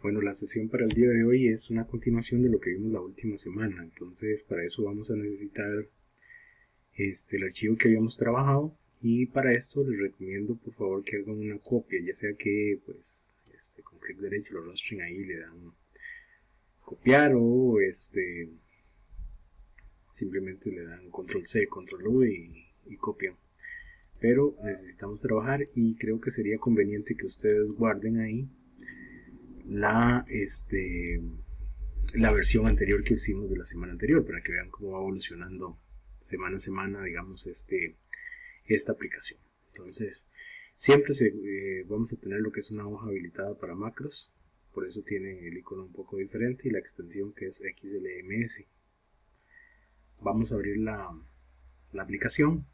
Bueno, la sesión para el día de hoy es una continuación de lo que vimos la última semana. Entonces, para eso vamos a necesitar el archivo que habíamos trabajado, y para esto les recomiendo por favor que hagan una copia, ya sea que pues con clic derecho lo arrastren ahí, le dan copiar, o simplemente le dan control C, control V y copian. Pero necesitamos trabajar y creo que sería conveniente que ustedes guarden ahí la versión anterior que hicimos de la semana anterior, para que vean cómo va evolucionando semana a semana, digamos, esta aplicación. Entonces, siempre vamos a tener lo que es una hoja habilitada para macros, por eso tiene el icono un poco diferente y la extensión que es XLMS. Vamos a abrir la aplicación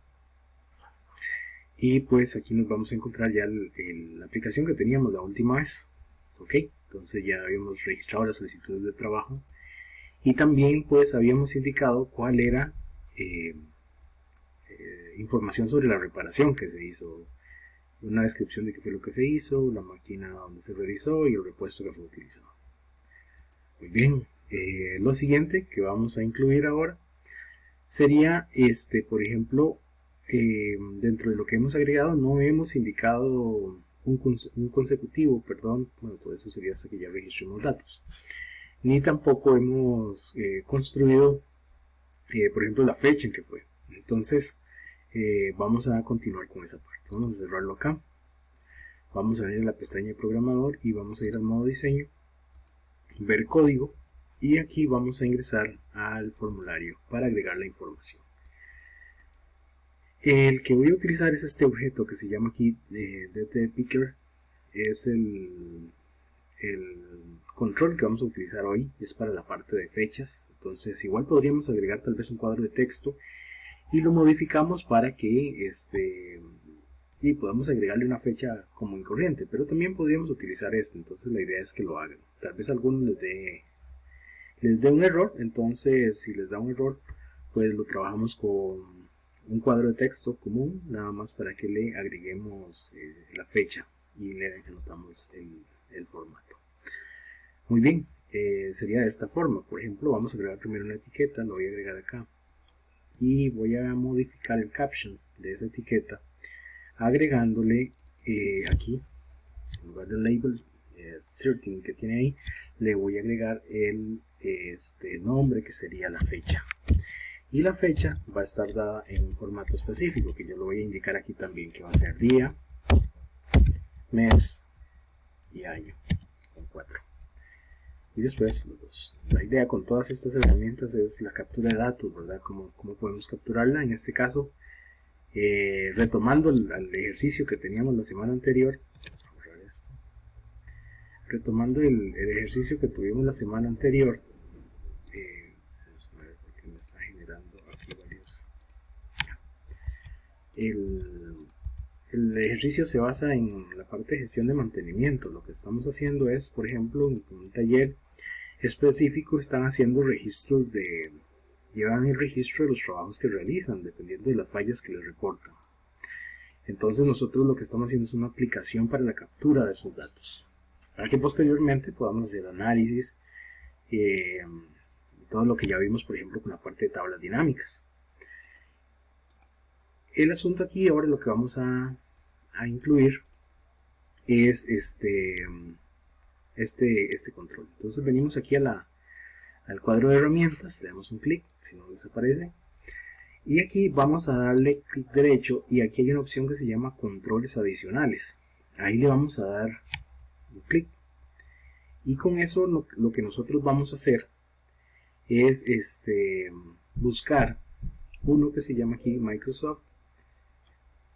y pues aquí nos vamos a encontrar ya la aplicación que teníamos la última vez. Ok, entonces ya habíamos registrado las solicitudes de trabajo y también pues habíamos indicado cuál era información sobre la reparación que se hizo, una descripción de qué fue lo que se hizo, la máquina donde se realizó y el repuesto que fue utilizado. Muy bien, lo siguiente que vamos a incluir ahora sería, por ejemplo, dentro de lo que hemos agregado no hemos indicado un consecutivo, perdón, bueno, todo eso sería hasta que ya registremos datos, ni tampoco hemos construido, por ejemplo, la fecha en que fue. Entonces, vamos a continuar con esa parte. Vamos a cerrarlo acá, vamos a ir a la pestaña de programador y vamos a ir al modo diseño, ver código, y aquí vamos a ingresar al formulario para agregar la información. El que voy a utilizar es este objeto que se llama aquí DTPicker. Es el control que vamos a utilizar hoy, es para la parte de fechas. Entonces igual podríamos agregar tal vez un cuadro de texto y lo modificamos para que y podemos agregarle una fecha común y corriente, pero también podríamos utilizar entonces la idea es que lo hagan. Tal vez a algunos les dé un error, entonces si les da un error pues lo trabajamos con un cuadro de texto común, nada más para que le agreguemos la fecha y le anotamos el formato. Muy bien, sería de esta forma. Por ejemplo, vamos a agregar primero una etiqueta, lo voy a agregar acá y voy a modificar el caption de esa etiqueta agregándole aquí, en lugar del label 13 que tiene ahí, le voy a agregar el nombre que sería la fecha, y la fecha va a estar dada en un formato específico que yo lo voy a indicar aquí también, que va a ser día, mes y año con 4. Y después los dos. La idea con todas estas herramientas es la captura de datos, ¿verdad? ¿Cómo podemos capturarla? En este caso, retomando el ejercicio que teníamos la semana anterior, vamos a borrar esto. Retomando el ejercicio que tuvimos la semana anterior, vamos a ver por qué me está generando aquí varios. El ejercicio se basa en la parte de gestión de mantenimiento. Lo que estamos haciendo es, por ejemplo, en un taller específico están haciendo registros llevan el registro de los trabajos que realizan, dependiendo de las fallas que les reportan. Entonces nosotros lo que estamos haciendo es una aplicación para la captura de esos datos, para que posteriormente podamos hacer análisis, todo lo que ya vimos, por ejemplo, con la parte de tablas dinámicas. El asunto aquí ahora, lo que vamos a incluir es este control. Entonces venimos aquí al cuadro de herramientas, le damos un clic, si no desaparece, y aquí vamos a darle clic derecho y aquí hay una opción que se llama controles adicionales. Ahí le vamos a dar un clic y con eso lo que nosotros vamos a hacer es buscar uno que se llama aquí Microsoft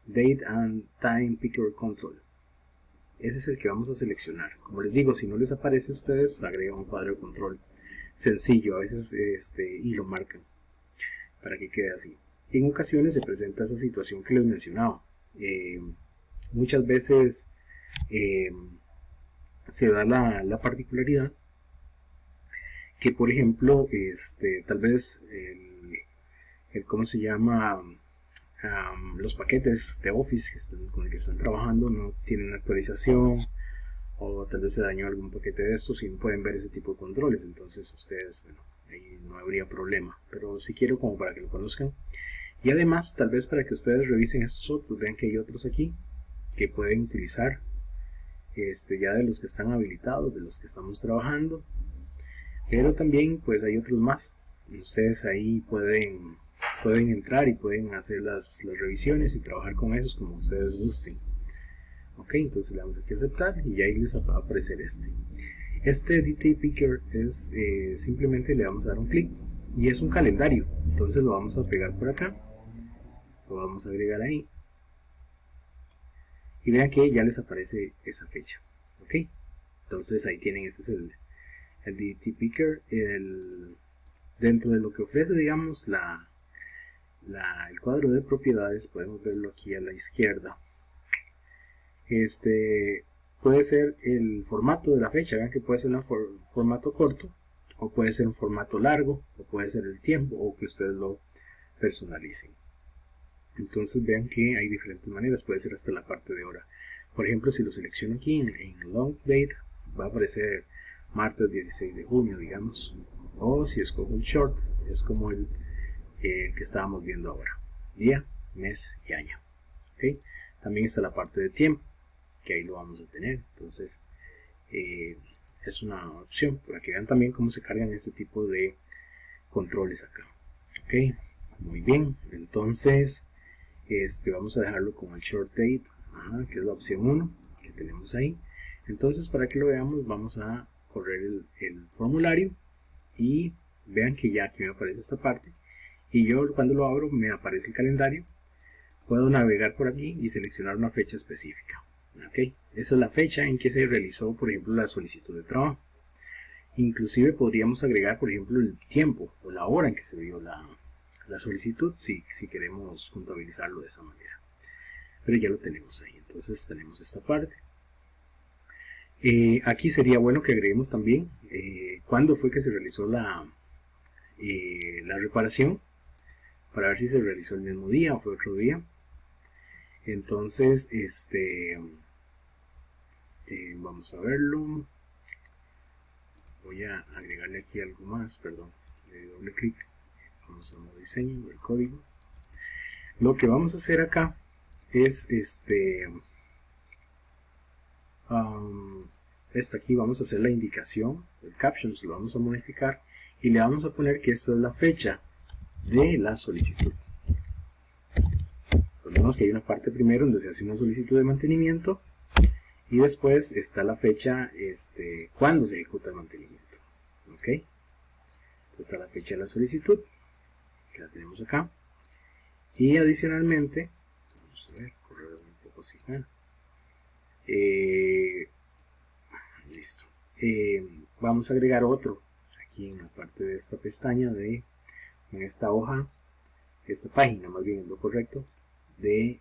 Date and Time Picker Control. Ese es el que vamos a seleccionar. Como les digo, si no les aparece a ustedes, agregan un cuadro de control sencillo, a veces y lo marcan para que quede así. En ocasiones se presenta esa situación que les mencionaba. Muchas veces se da la particularidad que, por ejemplo, tal vez ¿cómo se llama? Los paquetes de Office con el que están trabajando no tienen actualización, o tal vez se dañó algún paquete de estos y no pueden ver ese tipo de controles. Entonces ustedes, bueno, ahí no habría problema, pero sí quiero como para que lo conozcan. Y además, tal vez para que ustedes revisen estos otros, vean que hay otros aquí que pueden utilizar, ya de los que están habilitados, de los que estamos trabajando, pero también pues hay otros más. Ustedes ahí pueden entrar y pueden hacer las revisiones y trabajar con esos como ustedes gusten. Ok, entonces le damos aquí a aceptar y ahí les va a aparecer este DT Picker es simplemente le vamos a dar un clic y es un calendario. Entonces lo vamos a pegar por acá, lo vamos a agregar ahí y vean que ya les aparece esa fecha. Ok, entonces ahí tienen, ese es el DT Picker. Dentro de lo que ofrece, digamos, el cuadro de propiedades, podemos verlo aquí a la izquierda. Puede ser el formato de la fecha, vean que puede ser un formato corto, o puede ser un formato largo, o puede ser el tiempo, o que ustedes lo personalicen. Entonces vean que hay diferentes maneras, puede ser hasta la parte de hora. Por ejemplo, si lo selecciono aquí en Long Date, va a aparecer martes 16 de junio, digamos. O si escojo el Short, es como el que estábamos viendo ahora. Día, mes y año. ¿Okay? También está la parte de tiempo, que ahí lo vamos a tener. Entonces, es una opción para que vean también cómo se cargan este tipo de controles acá. Ok, muy bien. Entonces, vamos a dejarlo como el Short Date, que es la opción 1 que tenemos ahí. Entonces, para que lo veamos, vamos a correr el formulario y vean que ya aquí me aparece esta parte. Y yo cuando lo abro me aparece el calendario. Puedo navegar por aquí y seleccionar una fecha específica. Okay. Esa es la fecha en que se realizó, por ejemplo, la solicitud de trabajo. Inclusive podríamos agregar, por ejemplo, el tiempo o la hora en que se dio la solicitud, si queremos contabilizarlo de esa manera. Pero ya lo tenemos ahí. Entonces tenemos esta parte. Aquí sería bueno que agreguemos también cuándo fue que se realizó la reparación, para ver si se realizó el mismo día o fue otro día. Entonces, vamos a verlo. Voy a agregarle aquí algo más, perdón, le doy doble clic, vamos a modo diseño, el código. Lo que vamos a hacer acá es esto aquí, vamos a hacer la indicación, el caption lo vamos a modificar y le vamos a poner que esta es la fecha de la solicitud. Vemos que hay una parte primero donde se hace una solicitud de mantenimiento y después está la fecha cuando se ejecuta el mantenimiento. Ok, entonces está la fecha de la solicitud, que la tenemos acá, y adicionalmente, vamos a ver, correr un poco así, listo. Vamos a agregar otro aquí en la parte de esta pestaña en esta hoja, esta página más bien es lo correcto, de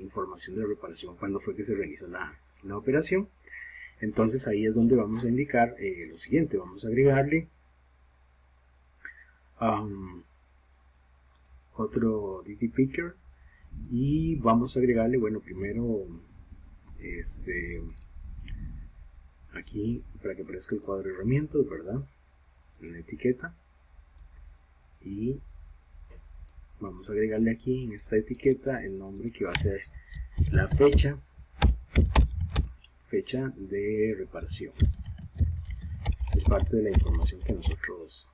información de reparación, cuando fue que se realizó la operación. Entonces ahí es donde vamos a indicar lo siguiente, vamos a agregarle otro DT Picker y vamos a agregarle, bueno, primero aquí para que aparezca el cuadro de herramientas, ¿verdad? En la etiqueta, y vamos a agregarle aquí en esta etiqueta el nombre que va a ser la fecha de reparación. Es parte de la información que nosotros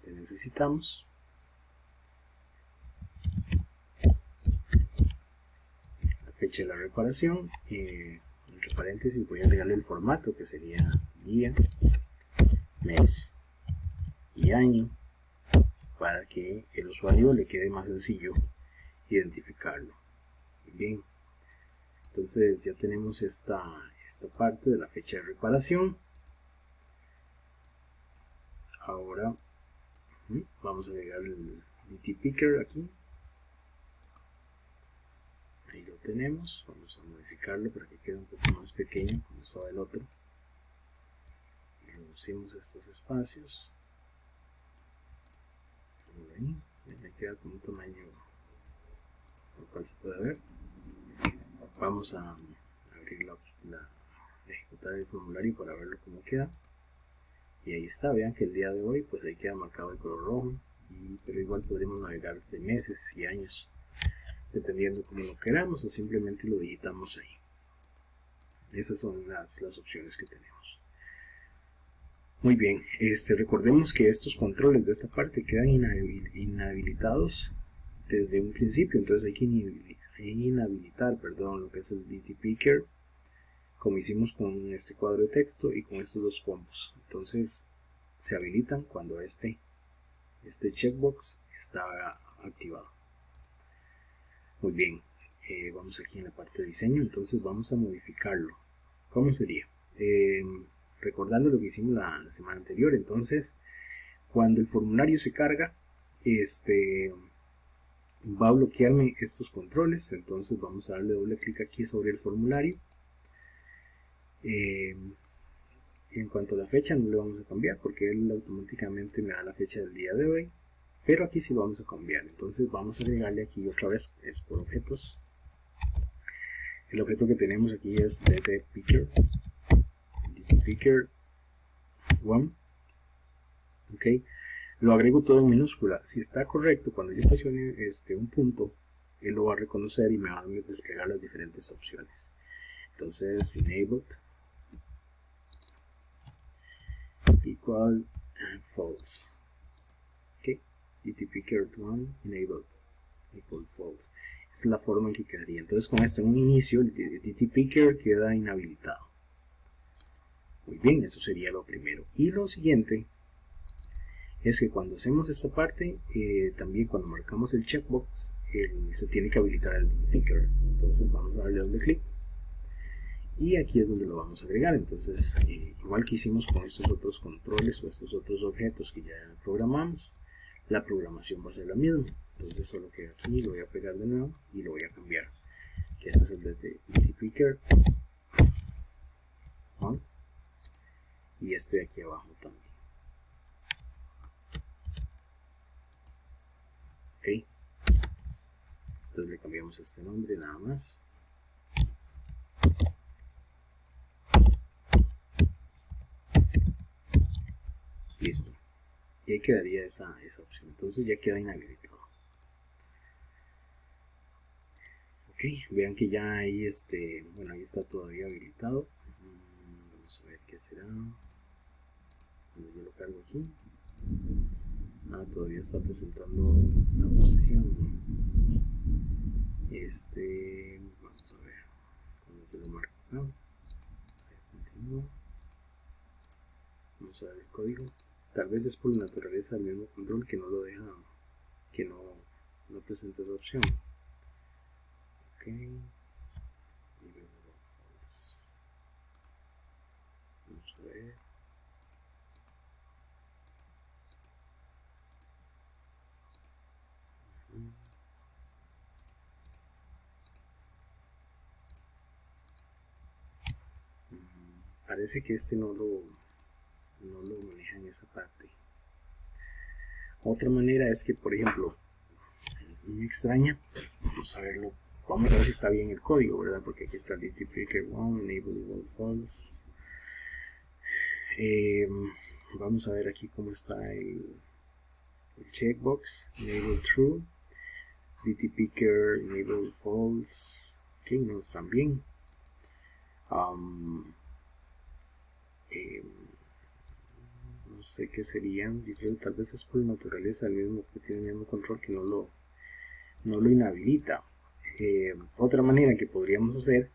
necesitamos. La fecha de la reparación, entre paréntesis voy a agregarle el formato que sería día, mes y año, para que el usuario le quede más sencillo identificarlo. Bien, entonces ya tenemos esta parte de la fecha de reparación. Ahora vamos a agregar el DT Picker aquí. Ahí lo tenemos. Vamos a modificarlo para que quede un poco más pequeño como estaba el otro. Reducimos estos espacios. Ahí me queda con un tamaño lo cual se puede ver. Vamos a abrir ejecutar el formulario para verlo cómo queda. Y ahí está, vean que el día de hoy pues ahí queda marcado el color rojo, pero igual podremos navegar de meses y años dependiendo como lo queramos, o simplemente lo digitamos ahí. Esas son las opciones que tenemos. Muy bien, recordemos que estos controles de esta parte quedan inhabilitados desde un principio, entonces hay que inhabilitar lo que es el DT Picker, como hicimos con este cuadro de texto y con estos dos combos. Entonces se habilitan cuando este checkbox está activado. Muy bien, vamos aquí en la parte de diseño, entonces vamos a modificarlo. ¿Cómo sería? Recordando lo que hicimos la semana anterior, entonces cuando el formulario se carga, va a bloquearme estos controles. Entonces vamos a darle doble clic aquí sobre el formulario. En cuanto a la fecha no le vamos a cambiar porque él automáticamente me da la fecha del día de hoy, pero aquí sí lo vamos a cambiar. Entonces vamos a agregarle aquí otra vez, es por objetos. El objeto que tenemos aquí es DT Picker 1. Ok, lo agrego todo en minúscula. Si está correcto, cuando yo presione un punto, él lo va a reconocer y me va a desplegar las diferentes opciones. Entonces, enabled equal false. Ok, DT Picker 1 enabled equal false. Esa es la forma en que quedaría. Entonces, con esto en un inicio, el DT Picker queda inhabilitado. Muy bien, eso sería lo primero. Y lo siguiente es que cuando hacemos esta parte, también cuando marcamos el checkbox, se tiene que habilitar el DT Picker. Entonces vamos a darle doble clic y aquí es donde lo vamos a agregar. Entonces igual que hicimos con estos otros controles o estos otros objetos que ya programamos, la programación va a ser la misma. Entonces solo que aquí lo voy a pegar de nuevo y lo voy a cambiar, que este es el DT Picker y este de aquí abajo también. Ok, entonces le cambiamos este nombre nada más. Listo, y ahí quedaría esa opción. Entonces ya queda inhabilitado. Ok, vean que ya ahí bueno, ahí está todavía habilitado. Vamos a ver qué será cuando yo lo cargo aquí. Todavía está presentando la opción. Vamos a ver cuando yo lo marco acá. Continúo. Vamos a ver el código. Tal vez es por la naturaleza del mismo control que no lo deja, que no presenta esa opción. Ok, vamos a ver. Parece que no lo maneja en esa parte. Otra manera es que, por ejemplo, me extraña, vamos a verlo, vamos a ver si está bien el código, ¿verdad? Porque aquí está el DT Picker 1, enable equal false. Vamos a ver aquí cómo está el checkbox, enable true, DT Picker enable false. Ok, no están bien. No sé qué serían, tal vez es por naturaleza el mismo que tiene el mismo control que no lo inhabilita. Otra manera que podríamos hacer,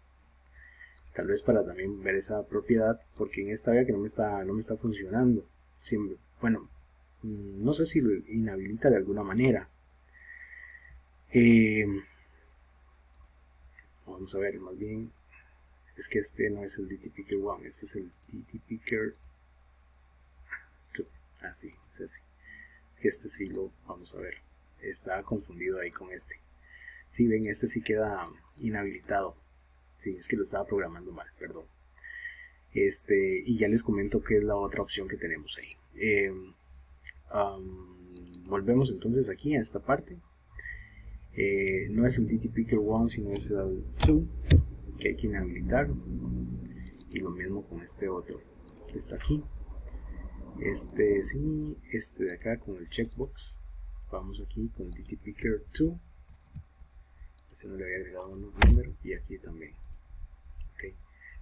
tal vez para también ver esa propiedad, porque en esta vea que no me está funcionando, bueno, no sé si lo inhabilita de alguna manera. Vamos a ver, más bien es que no es el DT Picker 1, este es el DT Picker 2. Así, es así. Este sí lo vamos a ver, está confundido ahí con este. Si ven, este sí queda inhabilitado. Sí, es que lo estaba programando mal, perdón. Y ya les comento qué es la otra opción que tenemos ahí. Volvemos entonces aquí a esta parte. No es el DT Picker 1, sino es el 2, que hay que inhabilitar. y lo mismo con este otro que está aquí. Este sí, este de acá con el checkbox. Vamos aquí con DT Picker 2. Este no le había agregado un número, y aquí también. Ok,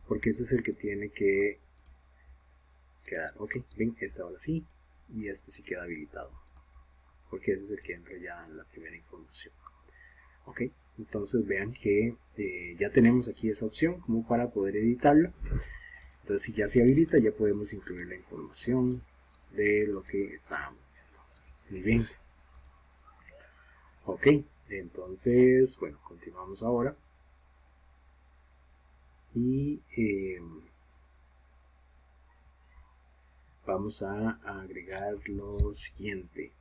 porque ese es el que tiene que quedar. Ok, ven, este ahora sí, y este sí queda habilitado, porque ese es el que entra ya en la primera información. Ok, entonces vean que ya tenemos aquí esa opción como para poder editarlo. Entonces si ya se habilita, ya podemos incluir la información de lo que estábamos viendo. Muy bien. Ok, entonces, bueno, continuamos ahora. Y vamos a agregar lo siguiente.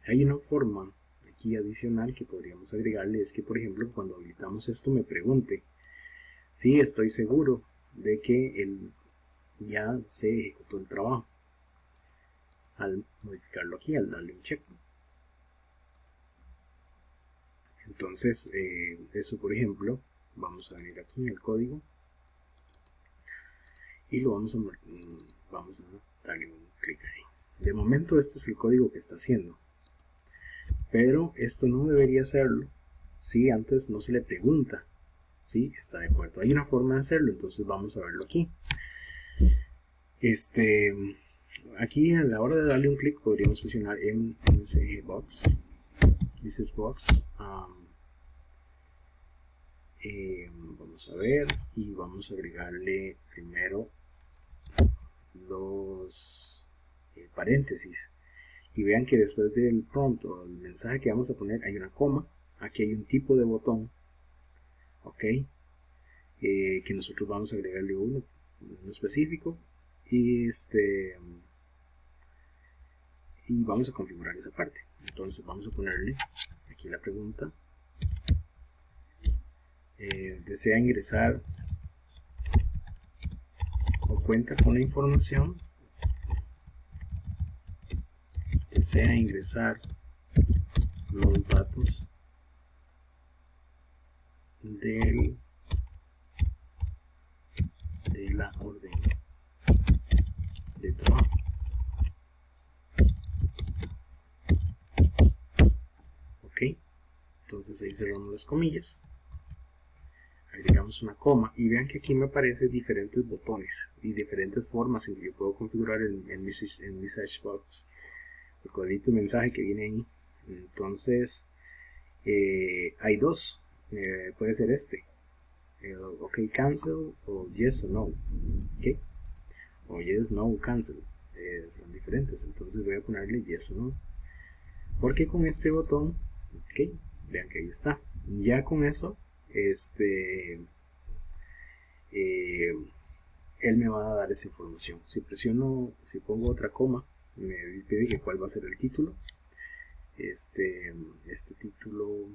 Hay una forma aquí adicional que podríamos agregarle, es que por ejemplo cuando habilitamos esto me pregunte si estoy seguro de que ya se ejecutó el trabajo al modificarlo aquí, al darle un check. Entonces eso por ejemplo, vamos a venir aquí en el código y lo vamos a darle un clic ahí. De momento este es el código que está haciendo, pero esto no debería hacerlo si antes no se le pregunta si está de acuerdo. Hay una forma de hacerlo, entonces vamos a verlo aquí. Aquí a la hora de darle un clic podríamos presionar en MSG Box, Message Box. Vamos a ver y vamos a agregarle primero los paréntesis, y vean que después del prompt o el mensaje que vamos a poner hay una coma. Aquí hay un tipo de botón, ok, que nosotros vamos a agregarle uno específico, y vamos a configurar esa parte. Entonces vamos a ponerle aquí la pregunta: desea ingresar o cuenta con la información, desea ingresar los datos de la orden de trabajo. Ok, entonces ahí cerramos las comillas, agregamos una coma, y vean que aquí me aparecen diferentes botones y diferentes formas en que yo puedo configurar en Message Box el código de mensaje que viene ahí. Entonces hay dos, puede ser ok cancel, o yes o no, okay, o yes no cancel, están diferentes. Entonces voy a ponerle yes o no, porque con este botón, ok, vean que ahí está. Ya con eso él me va a dar esa información. Si pongo otra coma, me pide que cuál va a ser el título. Este título,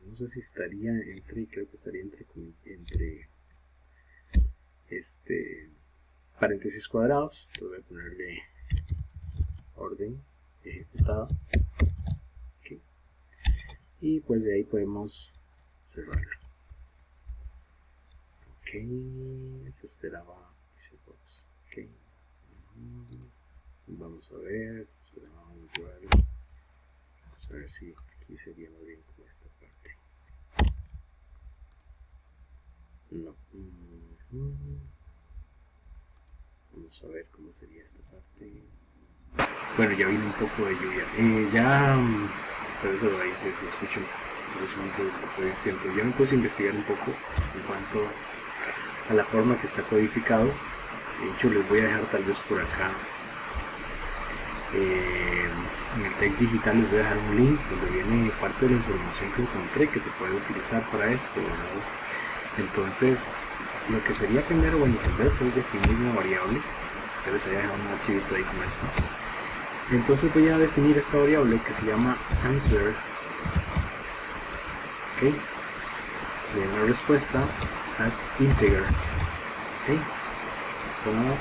no sé si estaría entre, creo que estaría entre paréntesis cuadrados. Entonces voy a ponerle orden ejecutada, okay, y pues de ahí podemos cerrarlo. Ok, se esperaba ok, vamos a ver, se esperaba un igual. Vamos a ver si aquí sería muy bien con esta parte. No. Vamos a ver cómo sería esta parte. Bueno, ya vino un poco de lluvia. Por eso ahí se escucha un poco distinto. Ya me puse a investigar un poco en cuanto a la forma que está codificado. De hecho, les voy a dejar tal vez por acá. En el Tech Digital les voy a dejar un link donde viene parte de la información que encontré que se puede utilizar para esto, ¿verdad? Entonces, lo que sería primero, bueno, tal vez es definir una variable. Ya les había dejado un archivito ahí con esto. Entonces voy a definir esta variable que se llama answer, ok, de una respuesta as integer, ok, como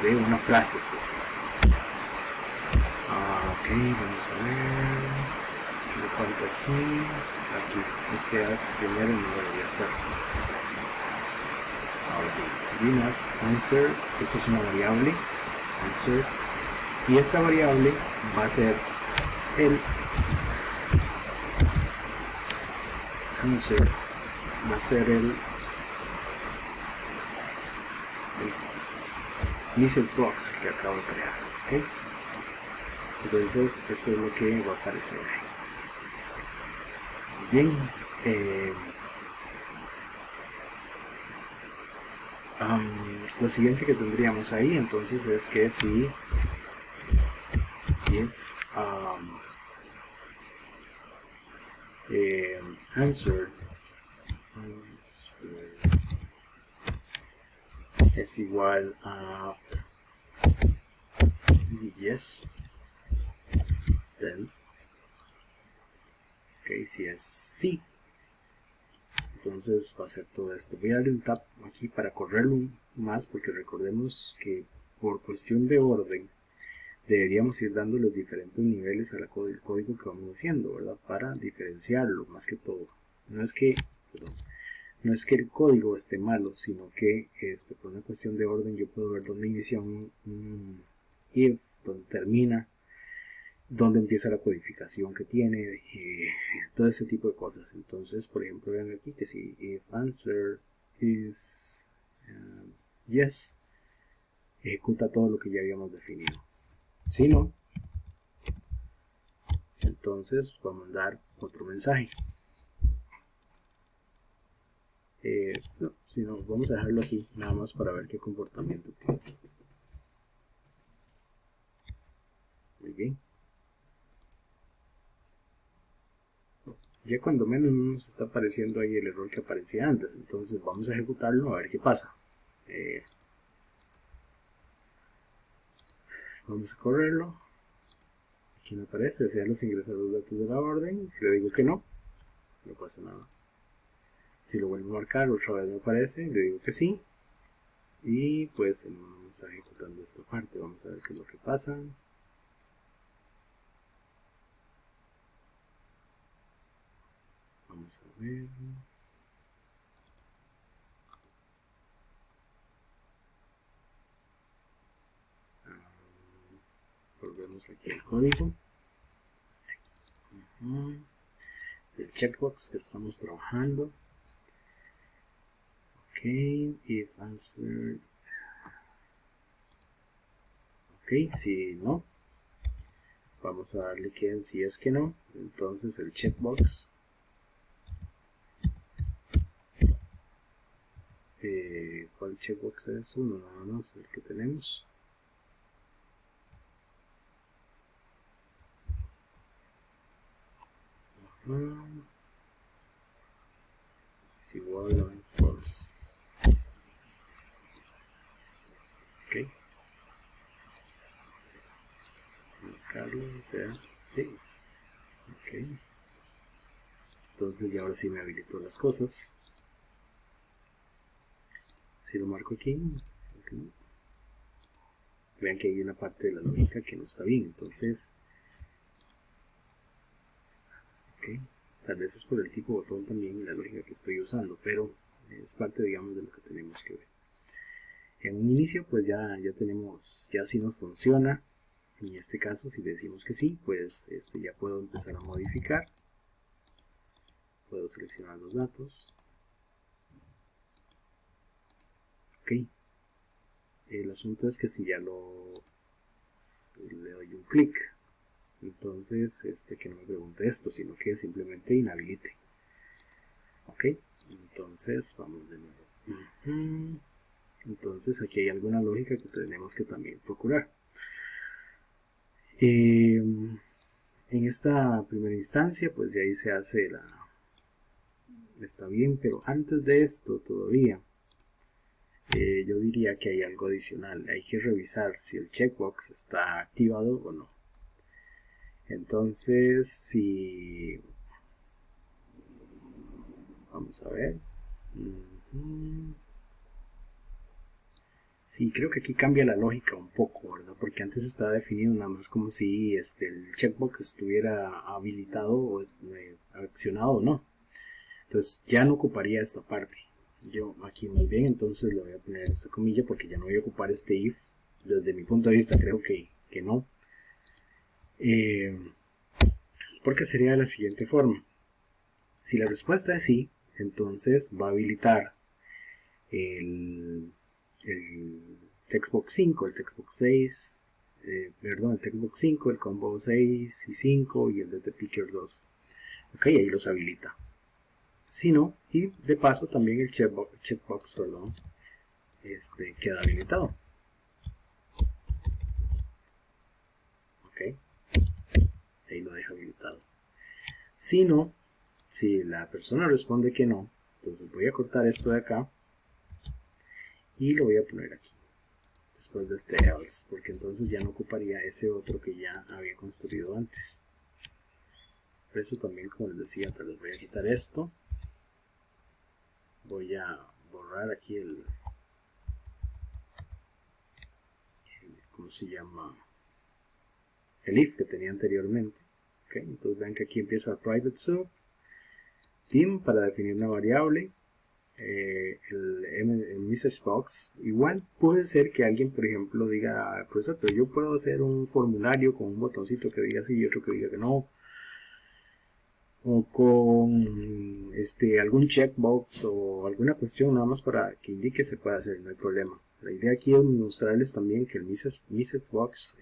de una frase especial. Ok, vamos a ver, me falta aquí, as primero no debería estar, sí. Ahora sí, dimas answer, esta es una variable, answer, y esta variable va a ser el answer, va a ser el Mrs. Box que acabo de crear, ¿ok? Entonces eso es lo que va a aparecer ahí. Bien, lo siguiente que tendríamos ahí entonces es que si if answer es igual a yes, then ok, si es sí, entonces va a ser todo esto. Voy a darle un tap aquí para correrlo más, porque recordemos que por cuestión de orden deberíamos ir dando los diferentes niveles al código que vamos haciendo, ¿verdad? Para diferenciarlo más que todo. No es que, perdón, no es que el código esté malo, sino que por una cuestión de orden yo puedo ver dónde inicia un if, dónde termina, dónde empieza la codificación que tiene, todo ese tipo de cosas. Entonces, por ejemplo, vean aquí que si if answer is yes, ejecuta todo lo que ya habíamos definido. Si no, entonces va a mandar otro mensaje. No, si no, vamos a dejarlo así, nada más para ver qué comportamiento tiene. Muy bien. Ya cuando menos nos está apareciendo ahí el error que aparecía antes, entonces vamos a ejecutarlo a ver qué pasa. Vamos a correrlo. Aquí me aparece, desean los ingresar los datos de la orden. Si le digo que no, no pasa nada. Si lo vuelvo a marcar, otra vez me aparece, le digo que sí. Y pues no está ejecutando esta parte. Vamos a ver qué es lo que pasa. Vamos a ver. Volvemos aquí al código. El checkbox que estamos trabajando. Ok, if answer. Ok, si no, vamos a darle que en si es que no, entonces el checkbox. ¿Cuál checkbox es? Uno nada más, el que tenemos. Es igual a false. Ok. Marcarlo, o sea, sí. Ok. Entonces ya ahora sí me habilitó las cosas. Si lo marco aquí, okay. Vean que hay una parte de la lógica que no está bien, entonces ok, tal vez es por el tipo de botón también y la lógica que estoy usando, pero es parte, digamos, de lo que tenemos que ver. En un inicio pues ya tenemos, ya si nos funciona. En este caso, si le decimos que sí, pues ya puedo empezar a modificar. Puedo seleccionar los datos. Ok. El asunto es que si ya le doy un clic, entonces que no me pregunte esto, sino que simplemente inhabilite. Ok. Entonces vamos de nuevo. Entonces aquí hay alguna lógica que tenemos que también procurar. En esta primera instancia, pues de ahí se hace está bien, pero antes de esto todavía yo diría que hay algo adicional. Hay que revisar si el checkbox está activado o no. Entonces, si vamos a ver. Sí, creo que aquí cambia la lógica un poco, ¿verdad? Porque antes estaba definido nada más como si el checkbox estuviera habilitado o accionado o no. Entonces ya no ocuparía esta parte. yo aquí muy bien, entonces le voy a poner esta comilla porque ya no voy a ocupar este if. Desde mi punto de vista creo que no. Porque sería de la siguiente forma. Si la respuesta es sí, entonces va a habilitar el textbox 5, el textbox 6, perdón, el textbox 5, el combo 6 y 5 y el de The Picker 2. Ok, ahí los habilita. Si no, y de paso también el checkbox perdón, queda habilitado. Ok, ahí lo deja habilitado. Si no, si la persona responde que no, entonces voy a cortar esto de acá y lo voy a poner aquí después de este else, porque entonces ya no ocuparía ese otro que ya había construido antes. Por eso también, como les decía, entonces voy a quitar esto, voy a borrar aquí el ¿cómo se llama? El if que tenía anteriormente. Okay, entonces ven que aquí empieza private sub team para definir una variable. El message box igual puede ser que alguien, por ejemplo, diga, profesor, pero yo puedo hacer un formulario con un botoncito que diga sí y otro que diga que no, o con algún checkbox o alguna cuestión nada más para que indique se puede hacer, no hay problema. La idea aquí es mostrarles también que el message box,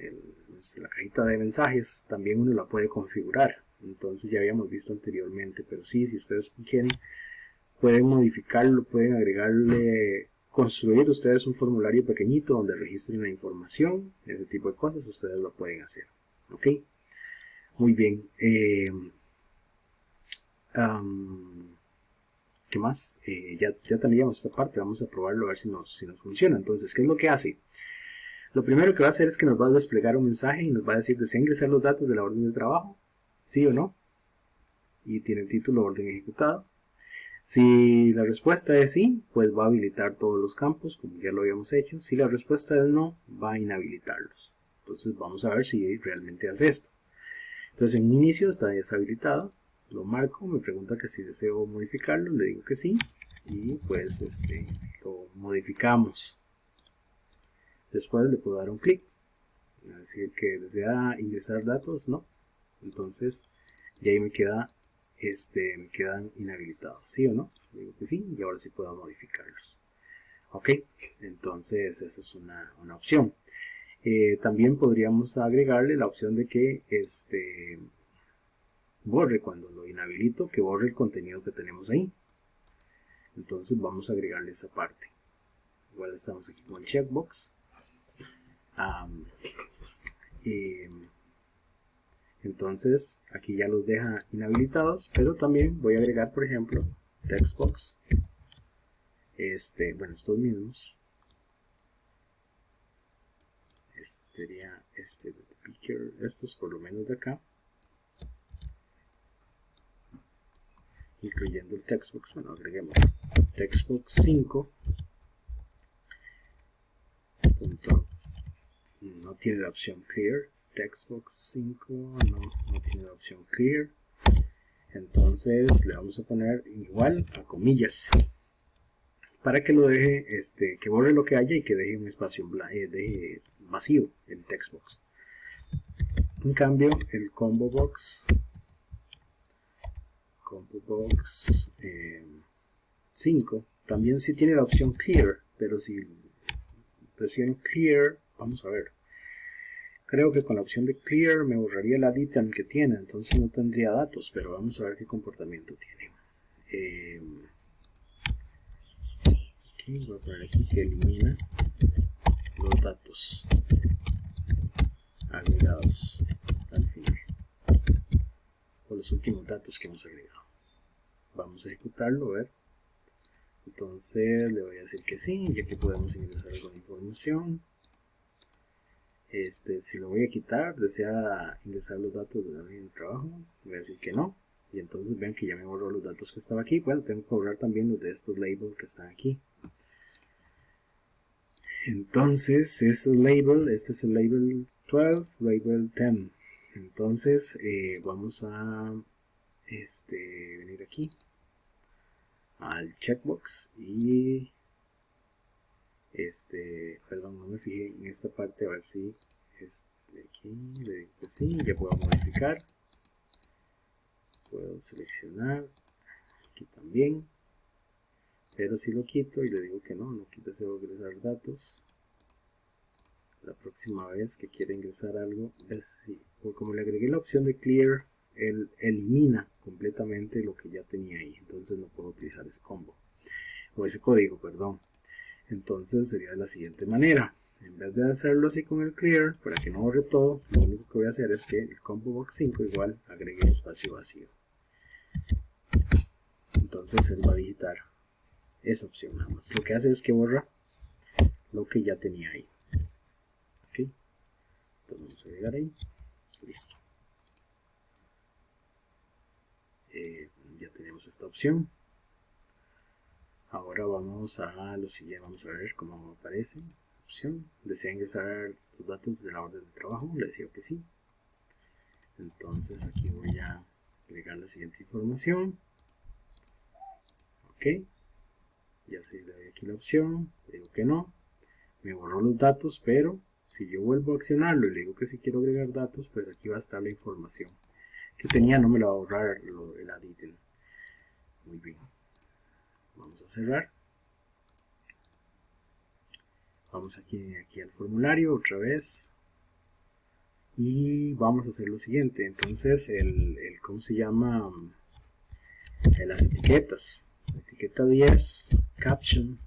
la cajita de mensajes, también uno la puede configurar. Entonces ya habíamos visto anteriormente, pero sí, si ustedes quieren pueden modificarlo, pueden agregarle, construir ustedes un formulario pequeñito donde registren la información, ese tipo de cosas ustedes lo pueden hacer. Ok, muy bien. ¿Qué más? Ya teníamos esta parte, vamos a probarlo a ver si nos funciona. Entonces, ¿qué es lo que hace? Lo primero que va a hacer es que nos va a desplegar un mensaje y nos va a decir, ¿desea ingresar los datos de la orden de trabajo? ¿Sí o no? Y tiene el título orden ejecutada. Si la respuesta es sí, pues va a habilitar todos los campos, como ya lo habíamos hecho. Si la respuesta es no, va a inhabilitarlos. Entonces vamos a ver si realmente hace esto. Entonces en inicio está deshabilitado, lo marco, me pregunta que si deseo modificarlo, le digo que sí, y pues lo modificamos. Después le puedo dar un clic, a decir que desea ingresar datos, no. Entonces ya ahí me quedan inhabilitados, ¿sí o no? Digo que sí, y ahora sí puedo modificarlos. Ok, entonces esa es una opción. También podríamos agregarle la opción de que borre cuando lo inhabilito, que borre el contenido que tenemos ahí. Entonces vamos a agregarle esa parte. Igual estamos aquí con el checkbox. Entonces aquí ya los deja inhabilitados, pero también voy a agregar, por ejemplo, textbox. Bueno, estos mismos. Sería de picture, estos por lo menos de acá, incluyendo el textbox. Bueno, agreguemos textbox 5 punto, no tiene la opción clear, textbox 5 no tiene la opción clear, entonces le vamos a poner igual a comillas para que lo deje, que borre lo que haya y que deje un espacio deje vacío el textbox. En cambio el combo box 5 también sí tiene la opción clear, pero si presiono clear, vamos a ver, creo que con la opción de clear me borraría la item que tiene, entonces no tendría datos, pero vamos a ver qué comportamiento tiene. Aquí voy a poner aquí que elimina los datos agregados al final, o los últimos datos que hemos agregado. Vamos a ejecutarlo, a ver. Entonces le voy a decir que sí, y aquí podemos ingresar alguna información. Si lo voy a quitar, desea ingresar los datos de la línea de trabajo, voy a decir que no, y entonces ven que ya me borró los datos que estaba aquí. Bueno, tengo que borrar también los de estos labels que están aquí. Entonces, esos labels, este es el label 12, label 10. Entonces, vamos a venir aquí al checkbox y perdón, no me fijé en esta parte, a ver si aquí le digo que sí, ya puedo modificar, puedo seleccionar aquí también, pero si lo quito y le digo que no quita ese ingresar datos, la próxima vez que quiera ingresar algo, como le agregué la opción de clear, él elimina completamente lo que ya tenía ahí, entonces no puedo utilizar ese combo, o ese código, perdón. Entonces sería de la siguiente manera, en vez de hacerlo así con el clear, para que no borre todo, lo único que voy a hacer es que el combo box 5 igual agregue el espacio vacío. Entonces él va a digitar esa opción nada más. Lo que hace es que borra lo que ya tenía ahí. Ok, entonces vamos a agregar ahí. Listo. Ya tenemos esta opción. Ahora vamos a lo siguiente, vamos a ver cómo aparece. Opción, desea ingresar los datos de la orden de trabajo, le decía que sí. Entonces aquí voy a agregar la siguiente información. Ok, ya se le doy aquí la opción, le digo que no, me borró los datos, pero si yo vuelvo a accionarlo y le digo que si quiero agregar datos, pues aquí va a estar la información que tenía, no me lo va a borrar el add item. Muy bien, vamos a cerrar. Vamos aquí al formulario otra vez y vamos a hacer lo siguiente. Entonces ¿cómo se llama? Las etiquetas. La etiqueta 10 caption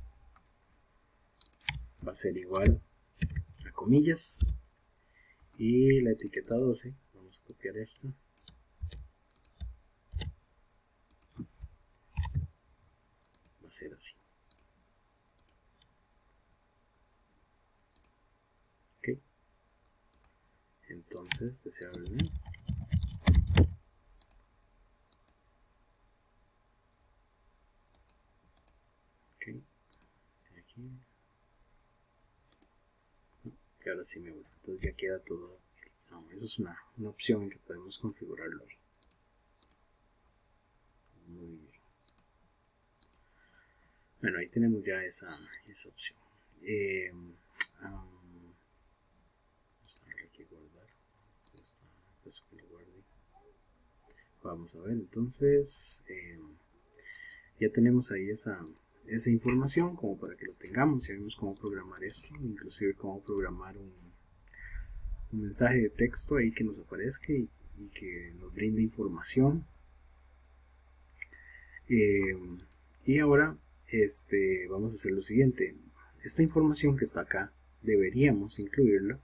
va a ser igual a comillas y la etiqueta 12, vamos a copiar esta, va a ser así. Ok, entonces deseable. Ok, aquí, y ahora sí me vuelve, entonces ya queda todo. No, eso es una opción en que podemos configurarlo ahí. Muy bien. Bueno, ahí tenemos ya esa opción. Aquí guardar. Vamos a ver, entonces ya tenemos ahí esa información como para que lo tengamos. Ya vimos cómo programar esto, inclusive cómo programar un mensaje de texto ahí que nos aparezca y que nos brinde información. Y ahora vamos a hacer lo siguiente. Esta información que está acá deberíamos incluirla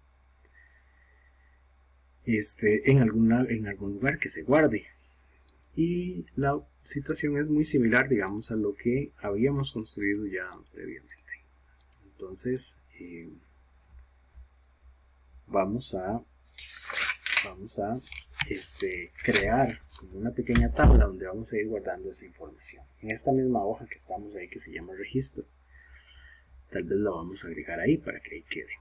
en algún lugar que se guarde. Y la situación es muy similar, digamos, a lo que habíamos construido ya previamente. Entonces vamos a crear como una pequeña tabla donde vamos a ir guardando esa información en esta misma hoja que estamos ahí, que se llama registro. Tal vez la vamos a agregar ahí para que ahí quede.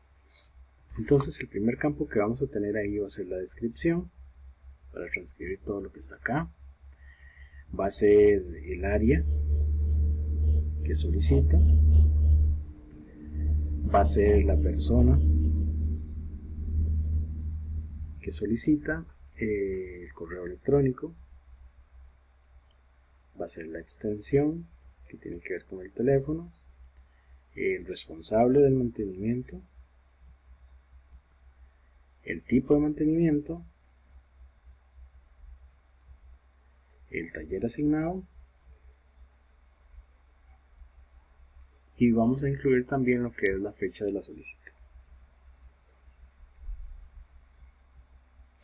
Entonces el primer campo que vamos a tener ahí va a ser la descripción para transcribir todo lo que está acá. Va a ser el área que solicita, va a ser la persona que solicita, el correo electrónico, va a ser la extensión que tiene que ver con el teléfono, el responsable del mantenimiento, el tipo de mantenimiento, el taller asignado, y vamos a incluir también lo que es la fecha de la solicitud.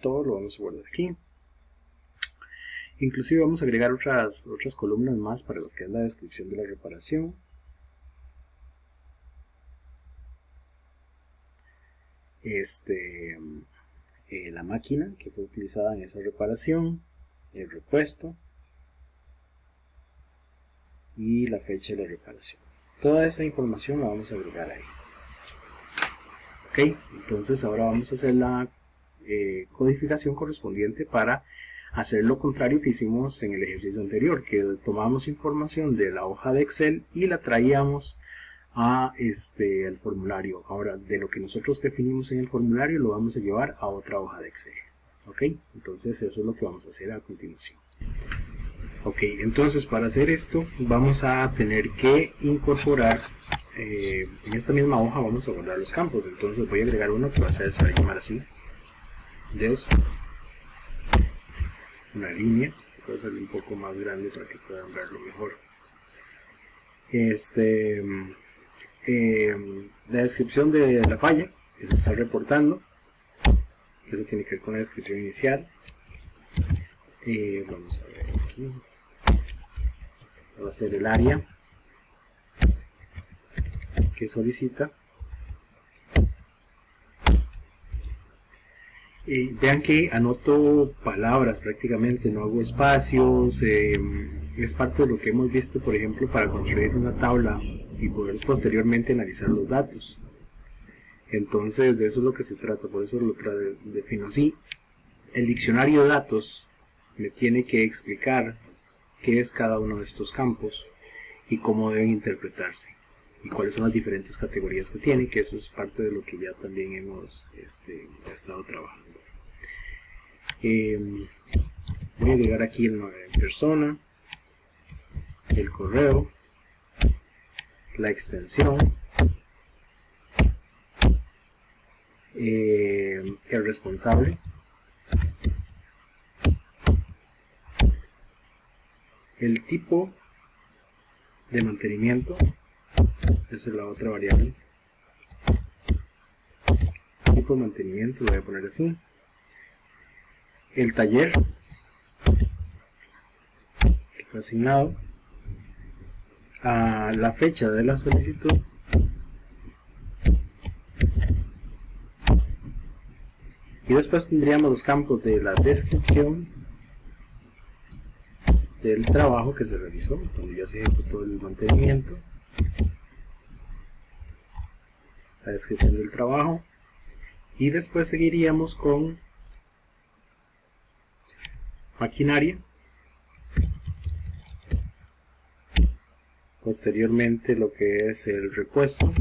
Todo lo vamos a guardar aquí. Inclusive vamos a agregar otras columnas más para lo que es la descripción de la reparación. La máquina que fue utilizada en esa reparación, el repuesto y la fecha de la reparación. Toda esa información la vamos a agregar ahí. Ok, entonces ahora vamos a hacer la codificación correspondiente para hacer lo contrario que hicimos en el ejercicio anterior, que tomamos información de la hoja de Excel y la traíamos a el formulario. Ahora, de lo que nosotros definimos en el formulario lo vamos a llevar a otra hoja de Excel. Ok, entonces eso es lo que vamos a hacer a continuación. Ok, entonces para hacer esto vamos a tener que incorporar en esta misma hoja vamos a guardar los campos. Entonces voy a agregar uno que se va a llamar así, des, una línea, voy a hacerlo un poco más grande para que puedan verlo mejor. La descripción de la falla que se está reportando, que eso tiene que ver con la descripción inicial. Vamos a ver aquí, va a ser el área que solicita. Vean que anoto palabras prácticamente, no hago espacios. Es parte de lo que hemos visto, por ejemplo, para construir una tabla y poder posteriormente analizar los datos. Entonces de eso es lo que se trata, por eso lo defino así. El diccionario de datos me tiene que explicar qué es cada uno de estos campos y cómo deben interpretarse y cuáles son las diferentes categorías que tiene, que eso es parte de lo que ya también hemos estado trabajando. Voy a agregar aquí el nombre de persona, el correo, la extensión, el responsable, el tipo de mantenimiento, esa es la otra variable, tipo de mantenimiento, lo voy a poner así, el taller que fue asignado, a la fecha de la solicitud, y después tendríamos los campos de la descripción del trabajo que se realizó, donde ya se ejecutó el mantenimiento, la descripción del trabajo, y después seguiríamos con maquinaria, posteriormente lo que es el repuesto,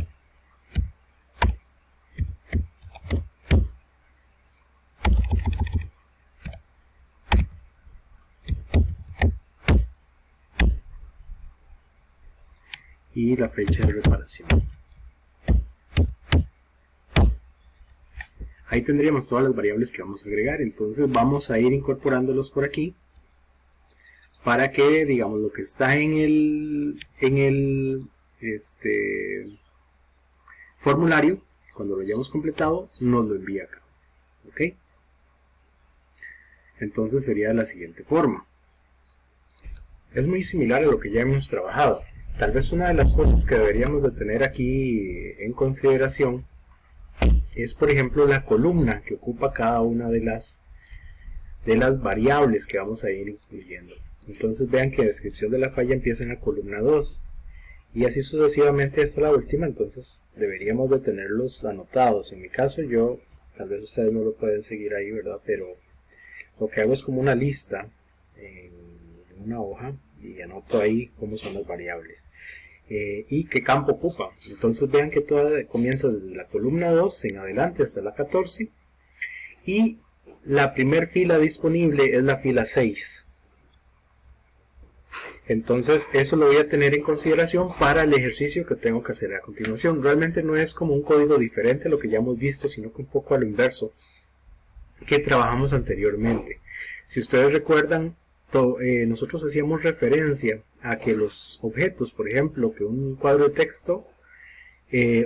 y la fecha de reparación. Ahí tendríamos todas las variables que vamos a agregar, entonces vamos a ir incorporándolos por aquí para que, digamos, lo que está en el formulario, cuando lo hayamos completado, nos lo envía acá. ¿Ok? Entonces sería de la siguiente forma. Es muy similar a lo que ya hemos trabajado. Tal vez una de las cosas que deberíamos de tener aquí en consideración es, por ejemplo, la columna que ocupa cada una de las variables que vamos a ir incluyendo. Entonces vean que la descripción de la falla empieza en la columna 2 y así sucesivamente hasta la última, entonces deberíamos de tenerlos anotados. En mi caso yo, tal vez ustedes no lo pueden seguir ahí, ¿verdad? Pero lo que hago es como una lista en una hoja y anoto ahí cómo son las variables y qué campo ocupa. Entonces vean que toda comienza de la columna 2 en adelante hasta la 14 y la primer fila disponible es la fila 6. Entonces eso lo voy a tener en consideración para el ejercicio que tengo que hacer a continuación. Realmente no es como un código diferente a lo que ya hemos visto, sino que un poco a lo inverso que trabajamos anteriormente. Si ustedes recuerdan, nosotros hacíamos referencia a que los objetos, por ejemplo, que un cuadro de texto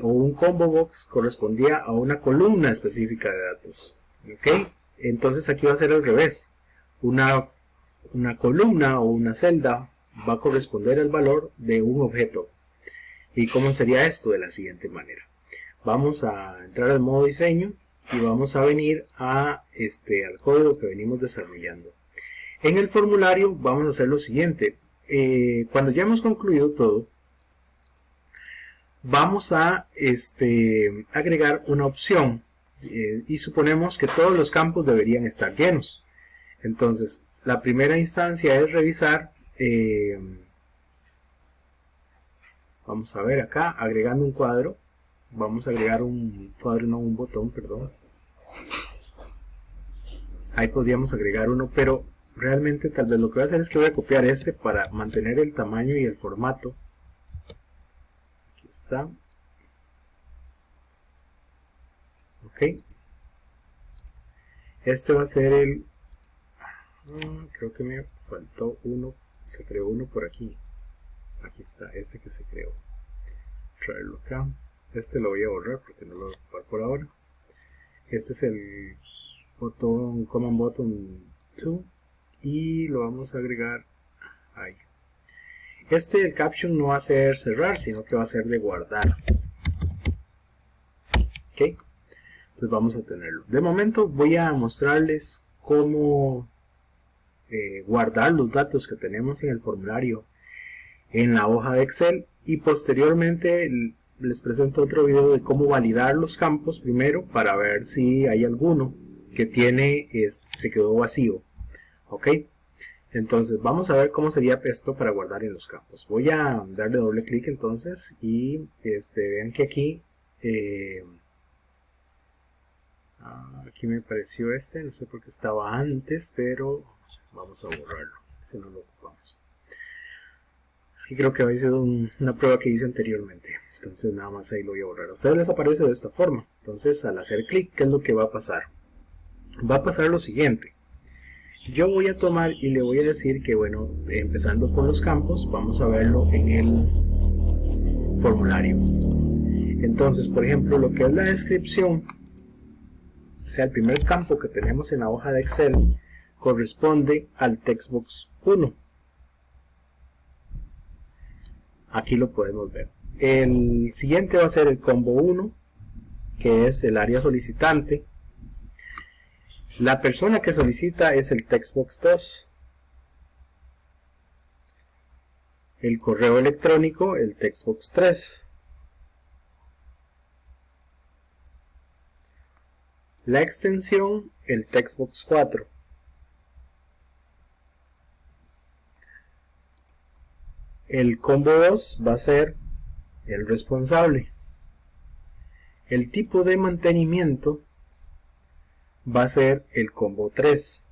o un combo box correspondía a una columna específica de datos. ¿Ok? Entonces aquí va a ser al revés. Una columna o una celda va a corresponder al valor de un objeto. ¿Y cómo sería esto? De la siguiente manera. Vamos a entrar al modo diseño y vamos a venir al código que venimos desarrollando. En el formulario vamos a hacer lo siguiente. Cuando ya hemos concluido todo, vamos a agregar una opción y suponemos que todos los campos deberían estar llenos. Entonces, la primera instancia es revisar, vamos a ver acá, agregando un cuadro, vamos a agregar un cuadro, no un botón, perdón. Ahí podríamos agregar uno, pero realmente tal vez lo que voy a hacer es que voy a copiar este para mantener el tamaño y el formato. Aquí está. Ok. Este va a ser el... creo que me faltó uno. Se creó uno por aquí. Aquí está, este que se creó. Traerlo acá. Este lo voy a borrar porque no lo voy a ocupar por ahora. Este es el botón, Command Button 2. Y lo vamos a agregar ahí. El caption no va a ser cerrar, sino que va a ser de guardar. Ok. Pues vamos a tenerlo. De momento voy a mostrarles cómo guardar los datos que tenemos en el formulario en la hoja de Excel, y posteriormente les presento otro video de cómo validar los campos primero para ver si hay alguno que se quedó vacío. Ok, entonces vamos a ver cómo sería esto para guardar en los campos. Voy a darle doble clic entonces y vean que aquí aquí me apareció no sé por qué estaba antes, pero vamos a borrarlo, ese no lo ocupamos. Es que creo que había sido una prueba que hice anteriormente, entonces nada más ahí lo voy a borrar. A ustedes les aparece de esta forma. Entonces al hacer clic, ¿qué es lo que va a pasar? Va a pasar lo siguiente. Yo voy a tomar y le voy a decir que, bueno, empezando con los campos, vamos a verlo en el formulario. Entonces, por ejemplo, lo que es la descripción, o sea, el primer campo que tenemos en la hoja de Excel, corresponde al textbox 1. Aquí lo podemos ver. El siguiente va a ser el combo 1, que es el área solicitante. La persona que solicita es el textbox 2. El correo electrónico, el textbox 3. La extensión, el textbox 4. El combo 2 va a ser el responsable. El tipo de mantenimiento va a ser el combo 3.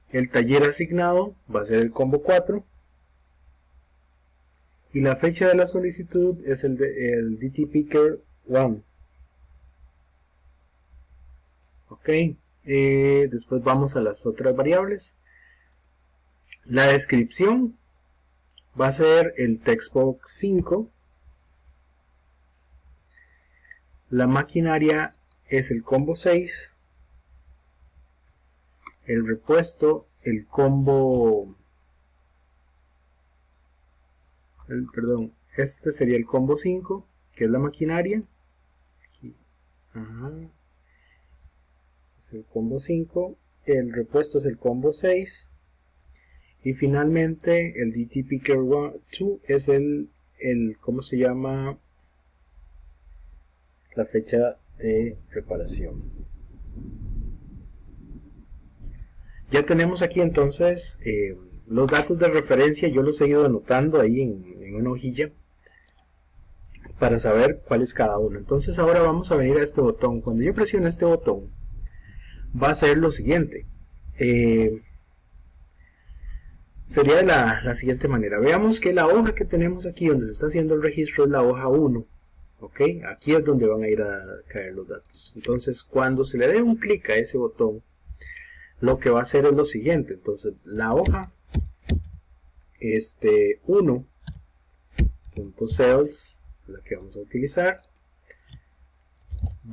El taller asignado va a ser el combo 4. Y la fecha de la solicitud es el DT Picker 1. Ok, después vamos a las otras variables. La descripción va a ser el textbox 5. La maquinaria es el combo 6. El repuesto, el combo... este sería el combo 5, que es la maquinaria. Aquí. Es el combo 5. El repuesto es el combo 6. Y finalmente el DT Picker 2 es ¿cómo se llama? La fecha de reparación. Ya tenemos aquí entonces los datos de referencia. Yo los he ido anotando ahí en una hojilla para saber cuál es cada uno. Entonces ahora vamos a venir a este botón. Cuando yo presione este botón va a ser lo siguiente. Sería de la siguiente manera. Veamos que la hoja que tenemos aquí donde se está haciendo el registro es la hoja 1. Ok, aquí es donde van a ir a caer los datos. Entonces cuando se le dé un clic a ese botón, lo que va a hacer es lo siguiente. Entonces la hoja 1.cells, la que vamos a utilizar,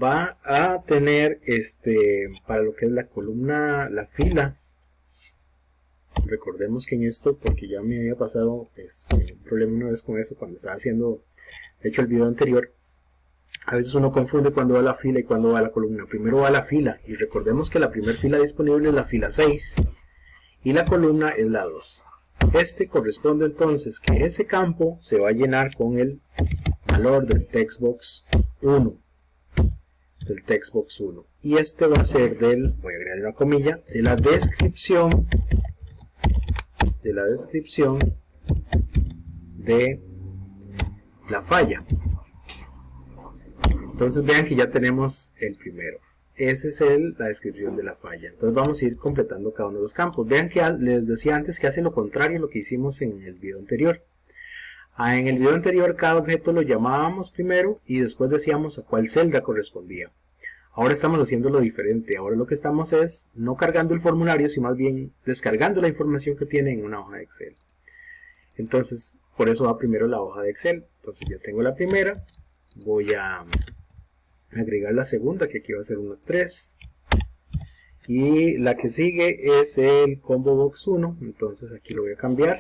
va a tener para lo que es la columna, la fila. Recordemos que en esto, porque ya me había pasado un problema una vez con eso cuando estaba haciendo, de hecho, el video anterior. A veces uno confunde cuando va la fila y cuando va la columna. Primero va la fila, y recordemos que la primera fila disponible es la fila 6 y la columna es la 2. Corresponde entonces que ese campo se va a llenar con el valor del textbox 1. del textbox 1, y este va a ser del, voy a agregar una comilla, de la descripción de la falla. Entonces vean que ya tenemos el primero. Ese es la descripción de la falla. Entonces vamos a ir completando cada uno de los campos. Vean que les decía antes que hace lo contrario a lo que hicimos en el video anterior. En el video anterior cada objeto lo llamábamos primero y después decíamos a cuál celda correspondía. Ahora estamos haciendo lo diferente. Ahora lo que estamos es no cargando el formulario, sino más bien descargando la información que tiene en una hoja de Excel. Entonces, por eso va primero la hoja de Excel. Entonces ya tengo la primera. Voy a agregar la segunda, que aquí va a ser 1, 3. Y la que sigue es el Combo Box 1. Entonces aquí lo voy a cambiar.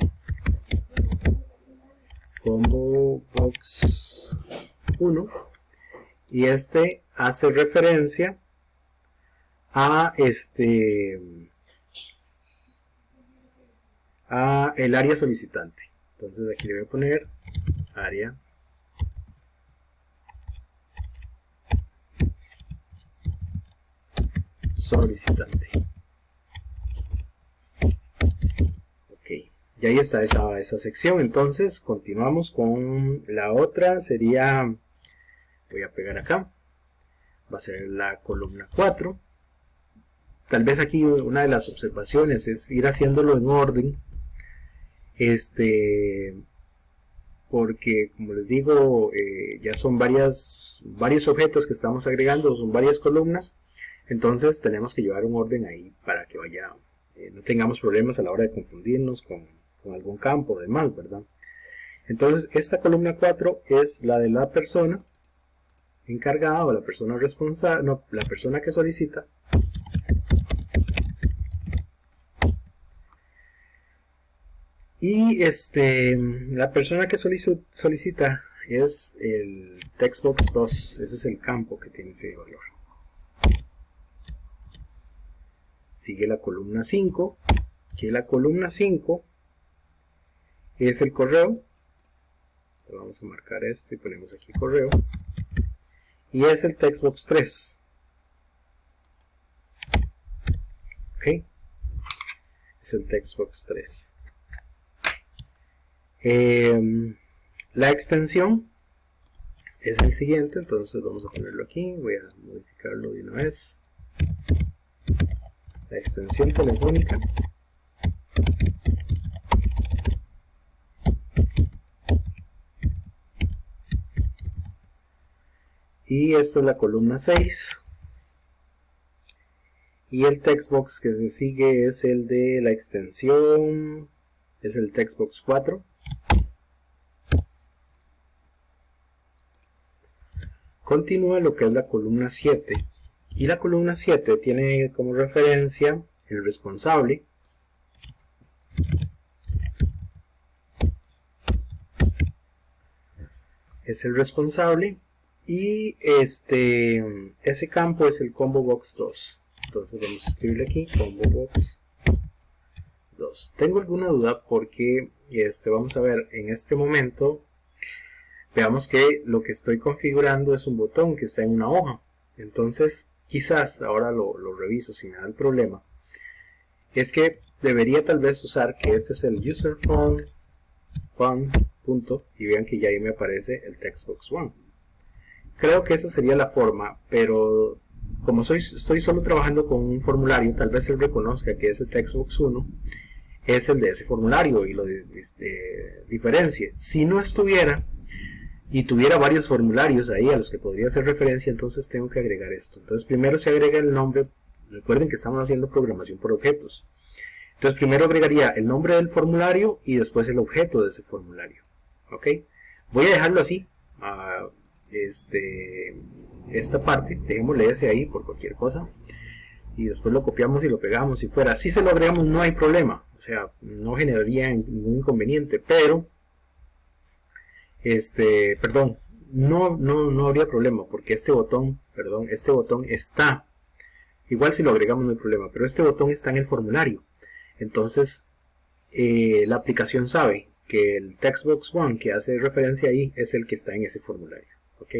Combo Box 1. Y este hace referencia a el área solicitante. Entonces aquí le voy a poner área solicitante. Ok, y ahí está esa sección. Entonces continuamos con la otra. Sería, voy a pegar acá, va a ser la columna 4. Tal vez aquí una de las observaciones es ir haciéndolo en orden, porque como les digo, ya son varios objetos que estamos agregando, son varias columnas. Entonces tenemos que llevar un orden ahí para que no tengamos problemas a la hora de confundirnos con algún campo de mal, ¿verdad? Entonces esta columna 4 es la de la persona encargada o la persona responsable, no, la persona que solicita. Y la persona que solicita es el textbox 2, ese es el campo que tiene ese valor. Sigue la columna 5, que la columna 5 es el correo. Vamos a marcar esto y ponemos aquí correo. Y es el textbox 3. Ok, es el textbox 3. La extensión es el siguiente, entonces vamos a ponerlo aquí. Voy a modificarlo de una vez. La extensión telefónica y esta es la columna 6, y el textbox que se sigue es el de la extensión, es el textbox 4. Continúa lo que es la columna 7, y la columna 7 tiene como referencia el responsable. Es el responsable, y ese campo es el Combo Box 2. Entonces vamos a escribirle aquí Combo Box 2. Tengo alguna duda porque vamos a ver en este momento. Veamos que lo que estoy configurando es un botón que está en una hoja. Entonces quizás, ahora lo reviso si me da el problema, es que debería tal vez usar que este es el user phone punto, y vean que ya ahí me aparece el textbox 1. Creo que esa sería la forma, pero como estoy solo trabajando con un formulario, tal vez él reconozca que ese textbox 1 es el de ese formulario y lo diferencie. Si no estuviera y tuviera varios formularios ahí a los que podría hacer referencia, entonces tengo que agregar esto. Entonces primero se agrega el nombre. Recuerden que estamos haciendo programación por objetos. Entonces primero agregaría el nombre del formulario y después el objeto de ese formulario. ¿Ok? Voy a dejarlo así. Esta parte, dejémosle ese ahí por cualquier cosa. Y después lo copiamos y lo pegamos si fuera. Si se lo agregamos no hay problema. O sea, no generaría ningún inconveniente. Pero perdón, no habría problema porque este botón está, igual si lo agregamos no hay problema, pero este botón está en el formulario. Entonces la aplicación sabe que el textbox 1 que hace referencia ahí es el que está en ese formulario. ¿Ok?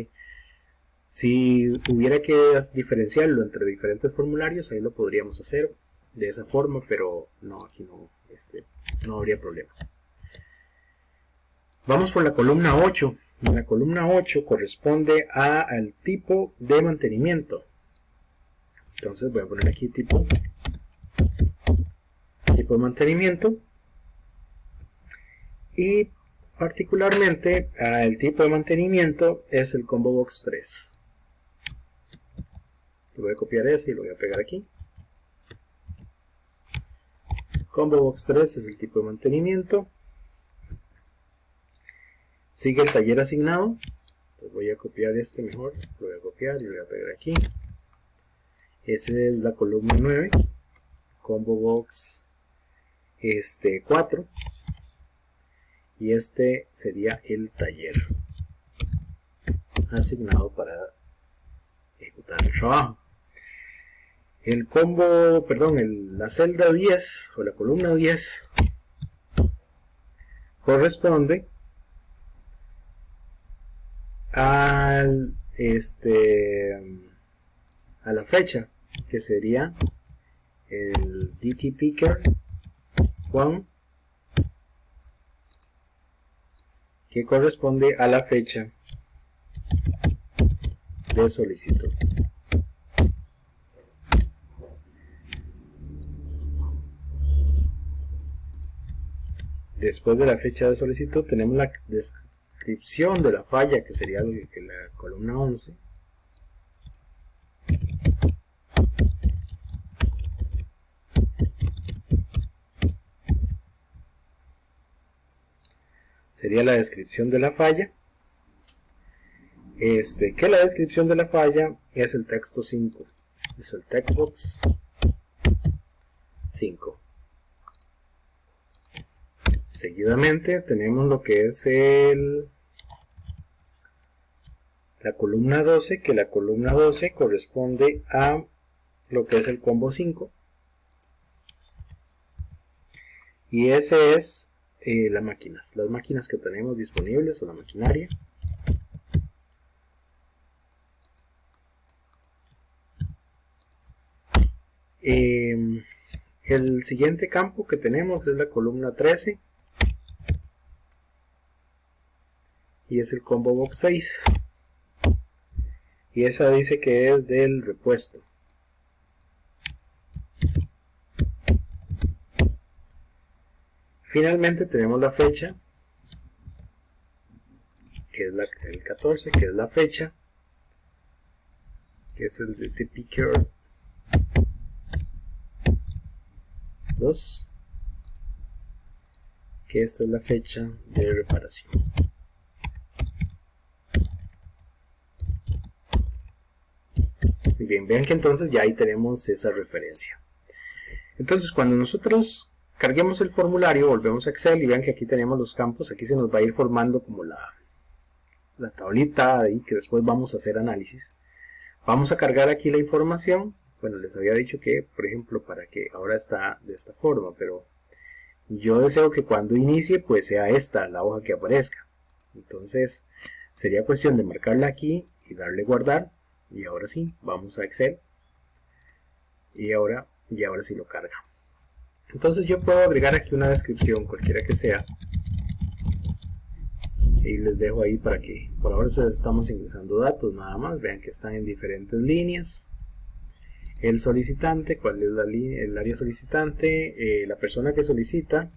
Si hubiera que diferenciarlo entre diferentes formularios, ahí lo podríamos hacer de esa forma, pero no, aquí no, no habría problema. Vamos por la columna 8. La columna 8 corresponde al tipo de mantenimiento. Entonces voy a poner aquí tipo de mantenimiento, y particularmente el tipo de mantenimiento es el Combo Box 3. Voy a copiar eso y lo voy a pegar aquí. Combo Box 3 es el tipo de mantenimiento. Sigue el taller asignado. Entonces voy a copiar este mejor. Lo voy a copiar y lo voy a pegar aquí. Esa es la columna 9. Combo Box 4. Y este sería el taller asignado para ejecutar el trabajo. El combo, perdón, la celda 10 o la columna 10 corresponde a la fecha, que sería el DT Picker 1, que corresponde a la fecha de solicitud. Después de la fecha de solicitud tenemos la descripción de la falla, que sería la columna 11. Sería la descripción de la falla. Que la descripción de la falla es el texto 5. Es el textbox 5. Seguidamente tenemos lo que es la columna 12, que la columna 12 corresponde a lo que es el combo 5. Y ese es las máquinas que tenemos disponibles, o la maquinaria. El siguiente campo que tenemos es la columna 13. Y es el Combo Box 6. Y esa dice que es del repuesto. Finalmente tenemos la fecha, que es el 14, que es la fecha, que es el DT Picker 2, que esta es la fecha de reparación. Bien, vean que entonces ya ahí tenemos esa referencia. Entonces cuando nosotros carguemos el formulario, volvemos a Excel y vean que aquí tenemos los campos. Aquí se nos va a ir formando como la tablita ahí, que después vamos a hacer análisis. Vamos a cargar aquí la información. Bueno, les había dicho que, por ejemplo, para que ahora está de esta forma, pero yo deseo que cuando inicie pues sea esta la hoja que aparezca. Entonces sería cuestión de marcarla aquí y darle guardar. Y ahora sí, vamos a Excel y ahora sí lo carga. Entonces yo puedo agregar aquí una descripción, cualquiera que sea, y les dejo ahí para que, por ahora estamos ingresando datos nada más. Vean que están en diferentes líneas. El solicitante, cuál es el área solicitante, la persona que solicita,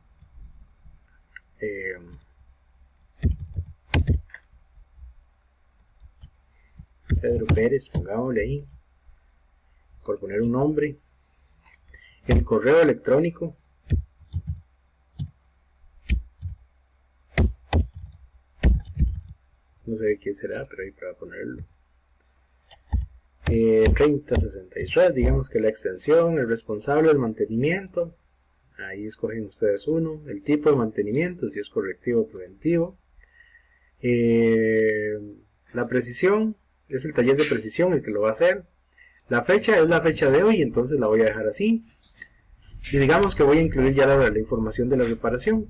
Pedro Pérez, pongámosle ahí, por poner un nombre, el correo electrónico, no sé de quién será, pero ahí para ponerlo, 3063, digamos que la extensión, el responsable del mantenimiento, ahí escogen ustedes uno, el tipo de mantenimiento, si es correctivo o preventivo, la precisión, es el taller de precisión el que lo va a hacer. La fecha es la fecha de hoy, entonces la voy a dejar así. Y digamos que voy a incluir ya la información de la reparación.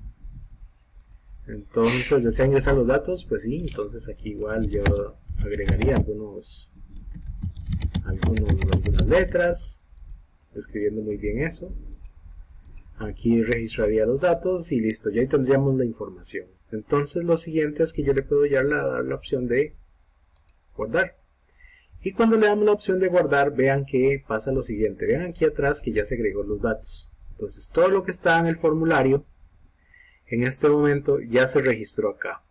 Entonces, ¿desea ingresar los datos? Pues sí, entonces aquí igual yo agregaría algunos algunas letras, escribiendo muy bien eso. Aquí registraría los datos y listo, ya ahí tendríamos la información. Entonces lo siguiente es que yo le puedo dar la opción de guardar. Y cuando le damos la opción de guardar, vean que pasa lo siguiente. Vean aquí atrás que ya se agregó los datos. Entonces todo lo que está en el formulario, en este momento ya se registró acá.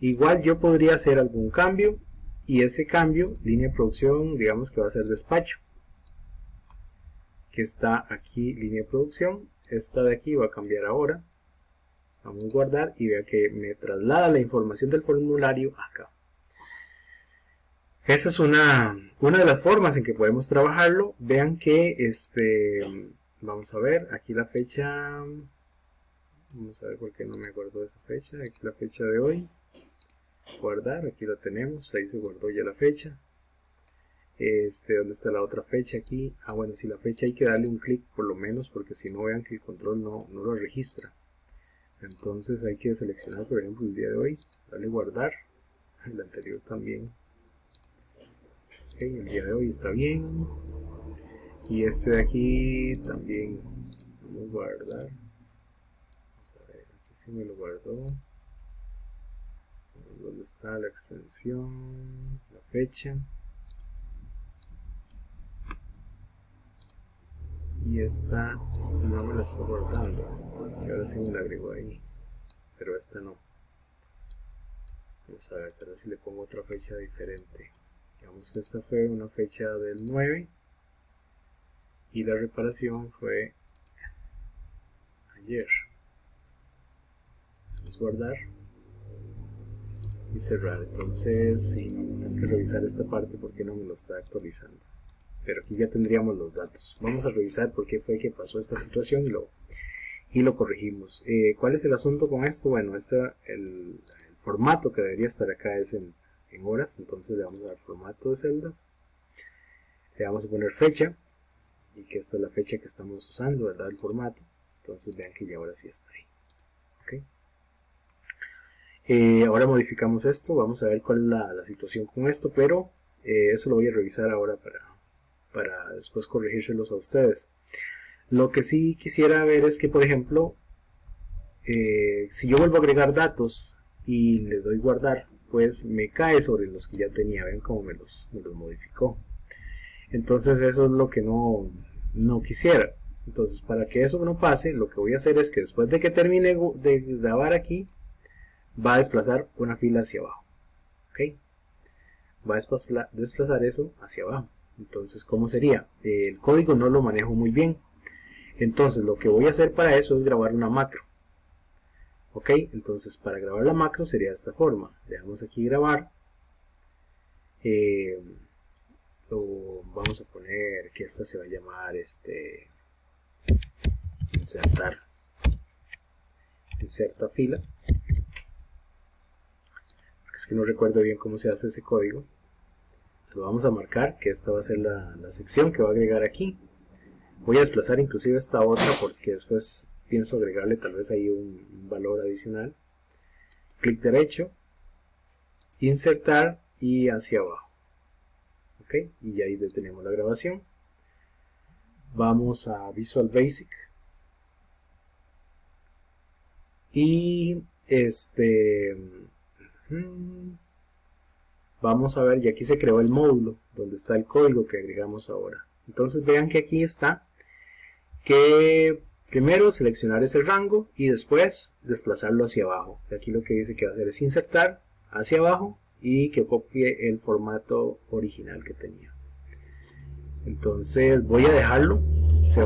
Igual yo podría hacer algún cambio, y ese cambio, línea de producción, digamos que va a ser despacho, que está aquí, línea de producción. Esta de aquí va a cambiar ahora. Vamos a guardar y vea que me traslada la información del formulario acá. Esa es una de las formas en que podemos trabajarlo. Vean que vamos a ver aquí la fecha. Vamos a ver por qué no me acuerdo de esa fecha. Aquí la fecha de hoy. Guardar, aquí la tenemos. Ahí se guardó ya la fecha. ¿Dónde está la otra fecha aquí? Ah, bueno, si la fecha hay que darle un clic por lo menos, porque si no, vean que el control no lo registra. Entonces hay que seleccionar, por ejemplo, el día de hoy, darle guardar. El anterior también. Okay, el día de hoy está bien. Y este de aquí también. Vamos a guardar. Vamos a ver, aquí sí me lo guardó. ¿Dónde está la extensión? La fecha. Y esta no me la está guardando, que ahora sí me la agrego ahí, pero esta no. Vamos a ver, pero si le pongo otra fecha diferente. Digamos que esta fue una fecha del 9 y la reparación fue ayer. Vamos a guardar y cerrar. Entonces sí, tengo que revisar esta parte porque no me lo está actualizando. Pero aquí ya tendríamos los datos. Vamos a revisar por qué fue que pasó esta situación y lo corregimos. ¿Cuál es el asunto con esto? Bueno, el formato que debería estar acá es en horas. Entonces le vamos a dar formato de celdas. Le vamos a poner fecha. Y que esta es la fecha que estamos usando, ¿verdad? El formato. Entonces vean que ya ahora sí está ahí. ¿Okay? Ahora modificamos esto. Vamos a ver cuál es la situación con esto. Pero eso lo voy a revisar ahora para después corregírselos a ustedes. Lo que sí quisiera ver es que, por ejemplo, si yo vuelvo a agregar datos y le doy guardar, pues me cae sobre los que ya tenía. Ven cómo me los modificó. Entonces eso es lo que no quisiera. Entonces, para que eso no pase, lo que voy a hacer es que después de que termine de grabar aquí, va a desplazar una fila hacia abajo. ¿Okay? Va a desplazar eso hacia abajo. Entonces, ¿cómo sería? El código no lo manejo muy bien. Entonces, lo que voy a hacer para eso es grabar una macro. Ok, entonces para grabar la macro sería de esta forma. Le damos aquí grabar. Vamos a poner que esta se va a llamar inserta fila. Es que no recuerdo bien cómo se hace ese código. Lo vamos a marcar que esta va a ser la sección que va a agregar aquí. Voy a desplazar inclusive esta otra porque después pienso agregarle tal vez ahí un valor adicional. Clic derecho, insertar y hacia abajo. Ok, y ahí detenemos la grabación. Vamos a Visual Basic y vamos a ver, y aquí se creó el módulo donde está el código que agregamos ahora. Entonces vean que aquí está que primero seleccionar ese rango y después desplazarlo hacia abajo. Aquí lo que dice que va a hacer es insertar hacia abajo y que copie el formato original que tenía. Entonces voy a dejarlo.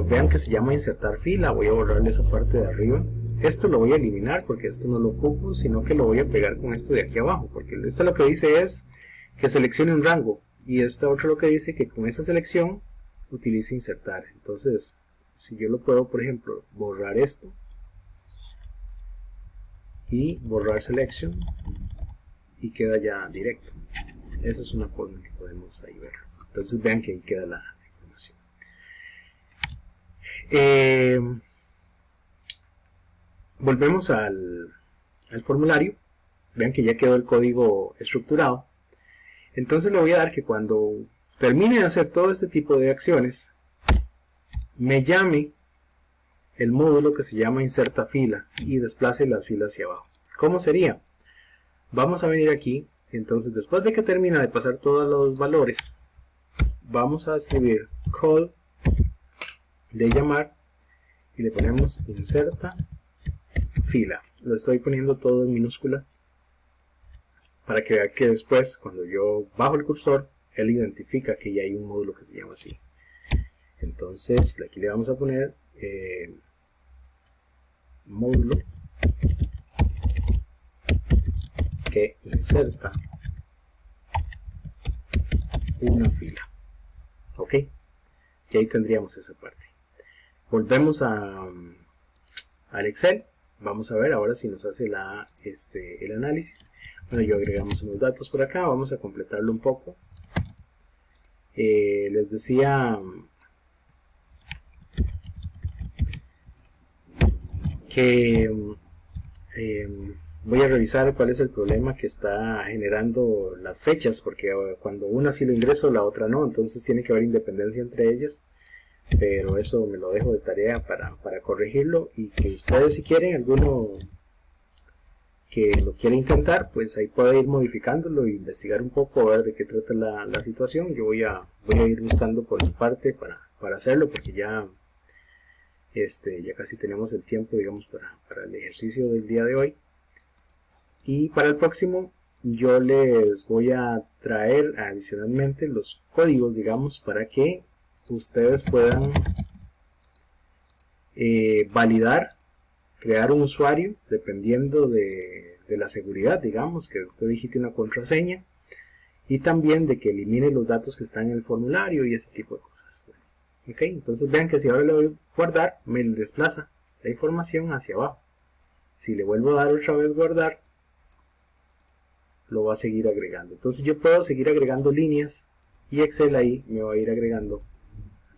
Vean que se llama insertar fila. Voy a borrarle esa parte de arriba. Esto lo voy a eliminar porque esto no lo ocupo, sino que lo voy a pegar con esto de aquí abajo, porque esto lo que dice es que seleccione un rango y esta otra lo que dice que con esa selección utilice insertar. Entonces si yo lo puedo, por ejemplo, borrar esto y borrar selection y queda ya directo. Esa es una forma que podemos ahí ver. Entonces vean que ahí queda la información. Volvemos al formulario. Vean que ya quedó el código estructurado. Entonces le voy a dar que cuando termine de hacer todo este tipo de acciones, me llame el módulo que se llama inserta fila y desplace las filas hacia abajo. ¿Cómo sería? Vamos a venir aquí, entonces después de que termina de pasar todos los valores, vamos a escribir call de llamar y le ponemos inserta fila. Lo estoy poniendo todo en minúscula para que vea que después, cuando yo bajo el cursor, él identifica que ya hay un módulo que se llama así. Entonces aquí le vamos a poner módulo que inserta una fila. Ok, y ahí tendríamos esa parte. Volvemos al Excel. Vamos a ver ahora si nos hace el análisis. Bueno, yo agregamos unos datos por acá, vamos a completarlo un poco. Les decía que voy a revisar cuál es el problema que está generando las fechas, porque cuando una sí lo ingreso, la otra no, entonces tiene que haber independencia entre ellas, pero eso me lo dejo de tarea para corregirlo, y que ustedes, si quieren, alguno que lo quiera intentar, pues ahí puede ir modificándolo e investigar un poco, a ver de qué trata la situación. Yo voy a ir buscando por mi parte para hacerlo, porque ya casi tenemos el tiempo, digamos, para el ejercicio del día de hoy. Y para el próximo yo les voy a traer adicionalmente los códigos, digamos, para que ustedes puedan validar, crear un usuario dependiendo de la seguridad, digamos, que usted digite una contraseña, y también de que elimine los datos que están en el formulario y ese tipo de cosas. Ok, entonces vean que si ahora le doy guardar, me desplaza la información hacia abajo. Si le vuelvo a dar otra vez guardar, lo va a seguir agregando. Entonces yo puedo seguir agregando líneas, y Excel ahí me va a ir agregando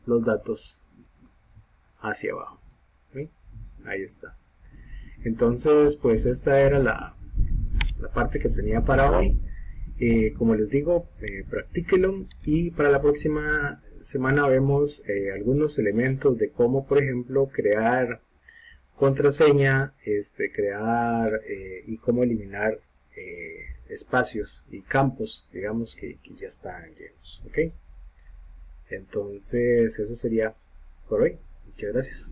los datos hacia abajo. ¿Sí? Ahí está. Entonces, pues esta era la parte que tenía para hoy. Como les digo, practíquenlo, y para la próxima semana vemos algunos elementos de cómo, por ejemplo, crear contraseña, crear y cómo eliminar espacios y campos, digamos, que ya están llenos. ¿Ok? Entonces eso sería por hoy. Muchas gracias.